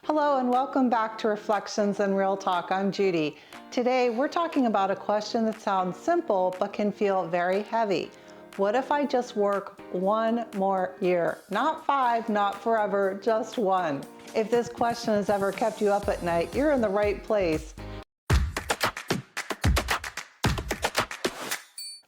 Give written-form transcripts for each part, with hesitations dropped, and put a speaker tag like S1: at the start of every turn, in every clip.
S1: Hello and welcome back to Reflections and Real Talk. I'm Judy. Today we're talking about a question that sounds simple but can feel very heavy. What if I just work one more year? Not 5, not forever, just one. If this question has ever kept you up at night, you're in the right place.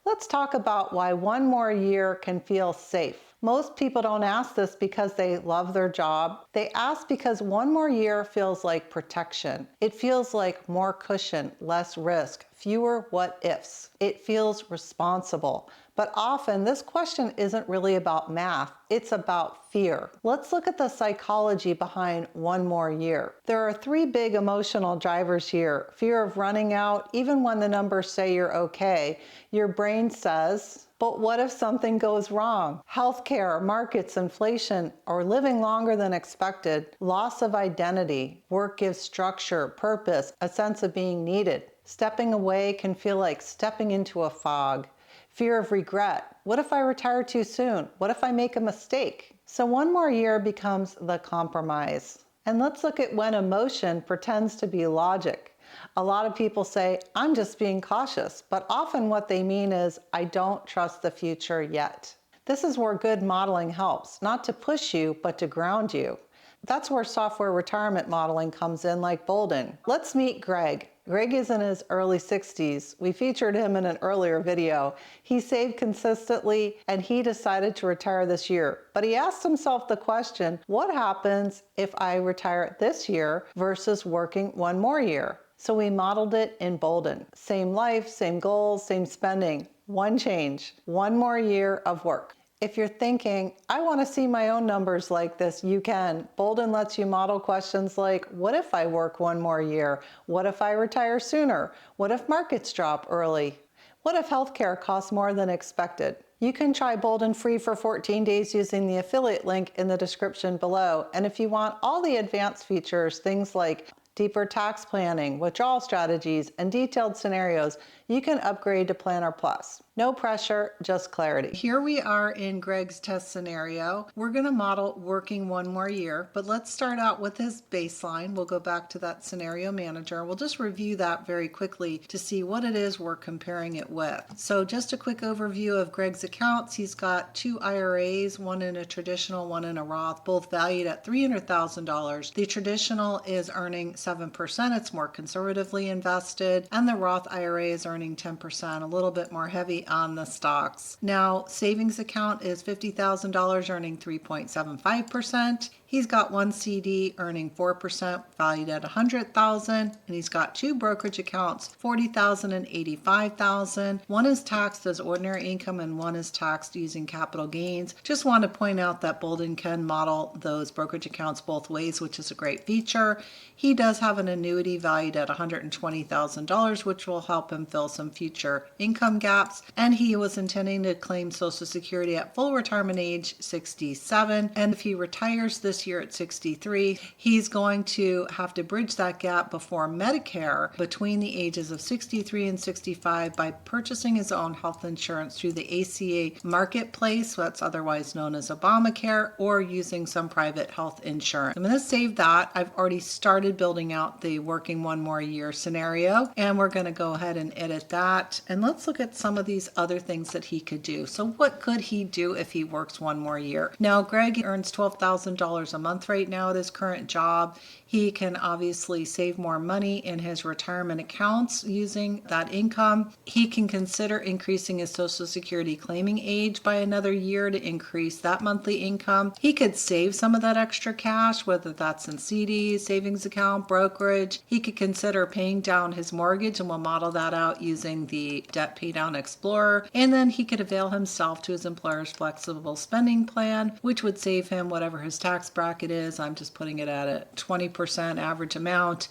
S1: Let's talk about why one more year can feel safe. Most people don't ask this because they love their job. They ask because one more year feels like protection. It feels like more cushion, less risk, fewer what ifs. It feels responsible. But often this question isn't really about math, it's about fear. Let's look at the psychology behind one more year. There are 3 big emotional drivers here. Fear of running out, even when the numbers say you're okay. Your brain says, but what if something goes wrong? Healthcare, markets, inflation, or living longer than expected. Loss of identity. Work gives structure, purpose, a sense of being needed. Stepping away can feel like stepping into a fog. Fear of regret. What if I retire too soon? What if I make a mistake? So one more year becomes the compromise. And let's look at when emotion pretends to be logic. A lot of people say, I'm just being cautious, but often what they mean is, I don't trust the future yet. This is where good modeling helps, not to push you, but to ground you. That's where software retirement modeling comes in, like Boldin. Let's meet Greg. Greg is in his early 60s. We featured him in an earlier video. He saved consistently and he decided to retire this year. But he asked himself the question, what happens if I retire this year versus working one more year? So we modeled it in Boldin. Same life, same goals, same spending. One change, one more year of work. If you're thinking, I want to see my own numbers like this, you can. Boldin lets you model questions like, what if I work one more year? What if I retire sooner? What if markets drop early? What if healthcare costs more than expected? You can try Boldin free for 14 days using the affiliate link in the description below. And if you want all the advanced features, things like deeper tax planning, withdrawal strategies, and detailed scenarios, you can upgrade to Planner Plus. No pressure, just clarity. Here we are in Greg's test scenario. We're going to model working one more year, but let's start out with his baseline. We'll go back to that scenario manager. We'll just review that very quickly to see what it is we're comparing it with. So just a quick overview of Greg's accounts. He's got 2 IRAs, one in a traditional, one in a Roth, both valued at $300,000. The traditional is earning 7%. It's more conservatively invested, and the Roth IRA is earning 10%, a little bit more heavy on the stocks. Now, savings account is $50,000, earning 3.75%. He's got 1 CD earning 4%, valued at $100,000, and he's got 2 brokerage accounts, $40,000 and $85,000. One is taxed as ordinary income and one is taxed using capital gains. Just want to point out that Boldin can model those brokerage accounts both ways, which is a great feature. He does have an annuity valued at $120,000, which will help him fill some future income gaps. And he was intending to claim Social Security at full retirement age 67. And if he retires this year at 63, he's going to have to bridge that gap before Medicare between the ages of 63 and 65 by purchasing his own health insurance through the ACA marketplace, that's otherwise known as Obamacare, or using some private health insurance. I'm going to save that. I've already started building out the working one more year scenario, and we're going to go ahead and edit that. And let's look at some of these other things that he could do. So what could he do if he works one more year? Now, Greg earns $12,000 a month right now at his current job. He can obviously save more money in his retirement accounts using that income. He can consider increasing his Social Security claiming age by another year to increase that monthly income. He could save some of that extra cash, whether that's in CDs, savings account, brokerage. He could consider paying down his mortgage, and we'll model that out using the Debt Paydown Explorer. And then he could avail himself to his employer's flexible spending plan, which would save him whatever his tax bracket is. I'm just putting it at a 20% average amount.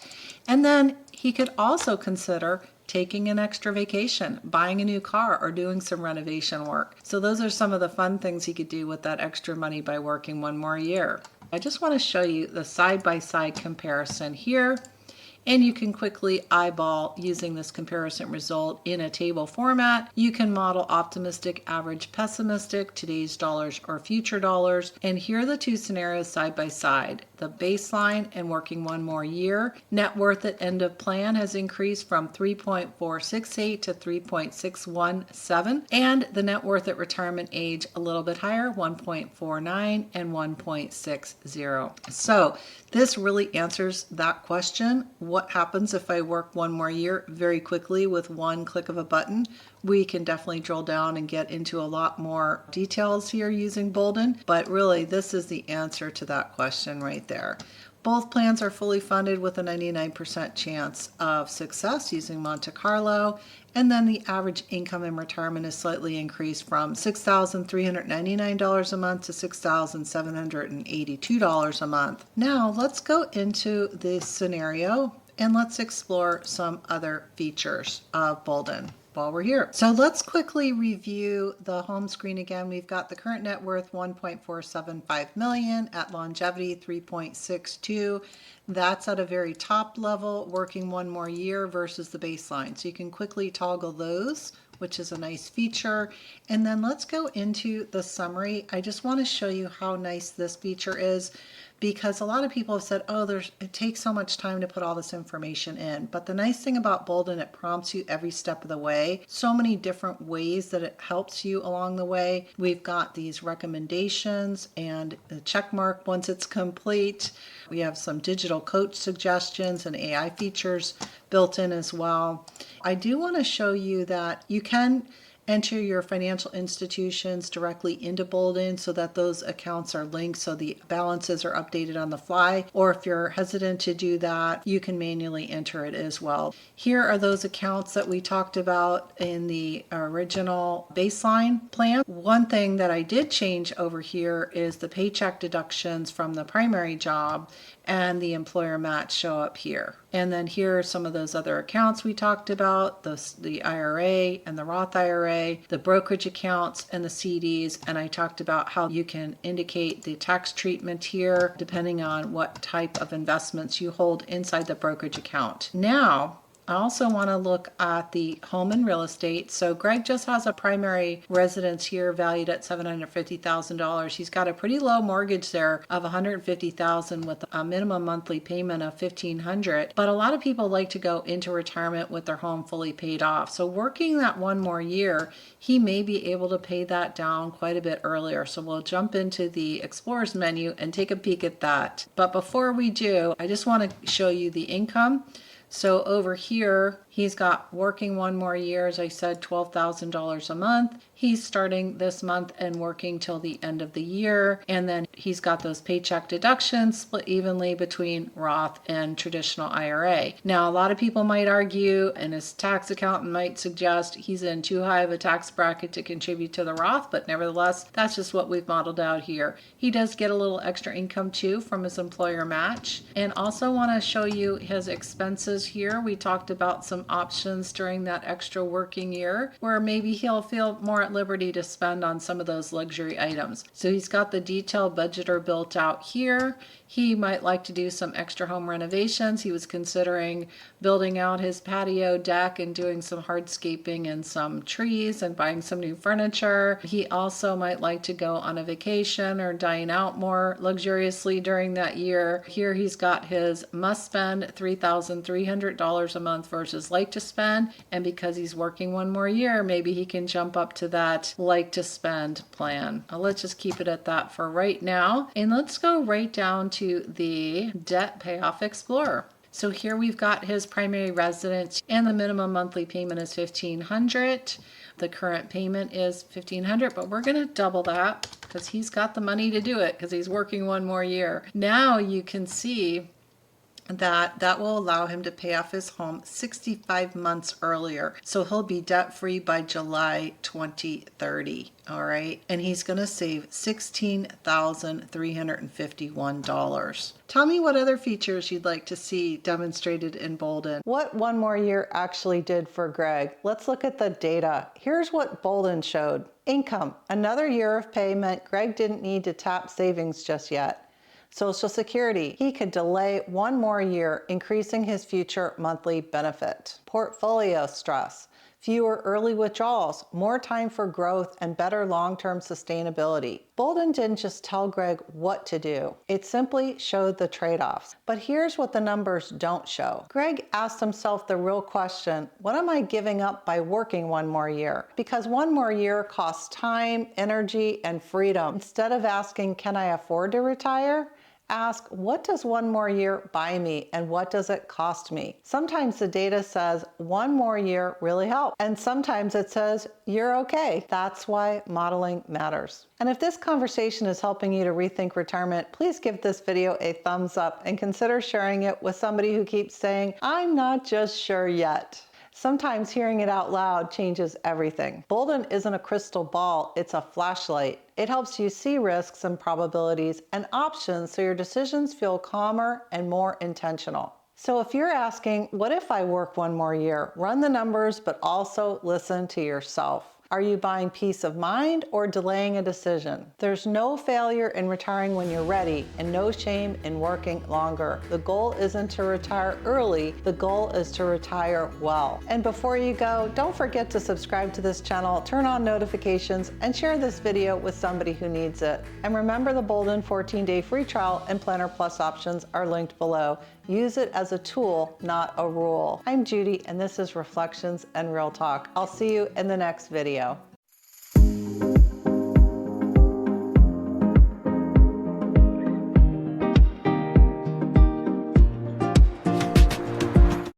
S1: And then he could also consider taking an extra vacation, buying a new car, or doing some renovation work. So those are some of the fun things he could do with that extra money by working one more year. I just want to show you the side-by-side comparison here.
S2: and you can quickly eyeball using this comparison result in a table format. You can model optimistic, average, pessimistic, today's dollars or future dollars, and here are the two scenarios side by side. The baseline and working one more year. Net worth at end of plan has increased from 3.468 to 3.617, and the net worth at retirement age a little bit higher, 1.49 and 1.60. So this really answers that question. What happens if I work one more year? Very quickly with one click of a button. We can definitely drill down and get into a lot more details here using Boldin, but really this is the answer to that question right there. Both plans are fully funded with a 99% chance of success using Monte Carlo. And then the average income in retirement is slightly increased from $6,399 a month to $6,782 a month. Now let's go into this scenario and let's explore some other features of Boldin while we're here. So let's quickly review the home screen again. We've got the current net worth 1.475 million, at longevity 3.62. That's at a very top level, working one more year versus the baseline. So you can quickly toggle those, which is a nice feature. And then let's go into the summary. I just want to show you how nice this feature is, because a lot of people have said, oh, it takes so much time to put all this information in. But the nice thing about Boldin, it prompts you every step of the way. So many different ways that it helps you along the way. We've got these recommendations and a check mark once it's complete. We have some digital coach suggestions and AI features built in as well. I do want to show you that you can enter your financial institutions directly into Boldin so that those accounts are linked so the balances are updated on the fly. Or if you're hesitant to do that, you can manually enter it as well. Here are those accounts that we talked about in the original baseline plan. One thing that I did change over here is the paycheck deductions from the primary job and the employer match show up here. And then here are some of those other accounts we talked about, the IRA and the Roth IRA, the brokerage accounts and the CDs. And I talked about how you can indicate the tax treatment here depending on what type of investments you hold inside the brokerage account. Now, I also want to look at the home and real estate. So Greg just has a primary residence here valued at $750,000. He's got a pretty low mortgage there of $150,000 with a minimum monthly payment of $1,500. But a lot of people like to go into retirement with their home fully paid off. So working that one more year, he may be able to pay that down quite a bit earlier. So we'll jump into the Explorers menu and take a peek at that. But before we do, I just want to show you the income. So over here, he's got working one more year, as I said, $12,000 a month. He's starting this month and working till the end of the year. And then he's got those paycheck deductions split evenly between Roth and traditional IRA. Now, a lot of people might argue, and his tax accountant might suggest he's in too high of a tax bracket to contribute to the Roth, but nevertheless, that's just what we've modeled out here. He does get a little extra income too from his employer match. And also want to show you his expenses here. We talked about some options during that extra working year where maybe he'll feel more at liberty to spend on some of those luxury items. So he's got the detailed budgeter built out here. He might like to do some extra home renovations. He was considering building out his patio deck and doing some hardscaping and some trees and buying some new furniture. He also might like to go on a vacation or dine out more luxuriously during that year. Here he's got his must spend $3,300 a month versus like to spend. And because he's working one more year, maybe he can jump up to that like to spend plan. Let's just keep it at that for right now. And let's go right down to the debt payoff explorer. So here we've got his primary residence and the minimum monthly payment is $1,500. The current payment is $1,500, but we're going to double that because he's got the money to do it because he's working one more year. Now you can see that will allow him to pay off his home 65 months earlier. So he'll be debt-free by July 2030, all right? And he's going to save $16,351. Tell me what other features you'd like to see demonstrated in Boldin.
S1: What one more year actually did for Greg? Let's look at the data. Here's what Boldin showed. Income, another year of payment. Greg didn't need to tap savings just yet. Social Security. He could delay one more year, increasing his future monthly benefit. Portfolio stress. Fewer early withdrawals, more time for growth, and better long-term sustainability. Boldin didn't just tell Greg what to do. It simply showed the trade-offs. But here's what the numbers don't show. Greg asked himself the real question, what am I giving up by working one more year? Because one more year costs time, energy, and freedom. Instead of asking, can I afford to retire? Ask, what does one more year buy me and what does it cost me? Sometimes the data says one more year really helps, and sometimes it says you're okay. That's why modeling matters. And if this conversation is helping you to rethink retirement, please give this video a thumbs up and consider sharing it with somebody who keeps saying, I'm not just sure yet. Sometimes hearing it out loud changes everything. Boldin isn't a crystal ball, it's a flashlight. It helps you see risks and probabilities and options so your decisions feel calmer and more intentional. So if you're asking, what if I work one more year? Run the numbers, but also listen to yourself. Are you buying peace of mind or delaying a decision? There's no failure in retiring when you're ready and no shame in working longer. The goal isn't to retire early, the goal is to retire well. And before you go, don't forget to subscribe to this channel, turn on notifications, and share this video with somebody who needs it. And remember, the Boldin 14-day free trial and Planner Plus options are linked below. Use it as a tool, not a rule. I'm Judy, and this is Reflections and Real Talk. I'll see you in the next video.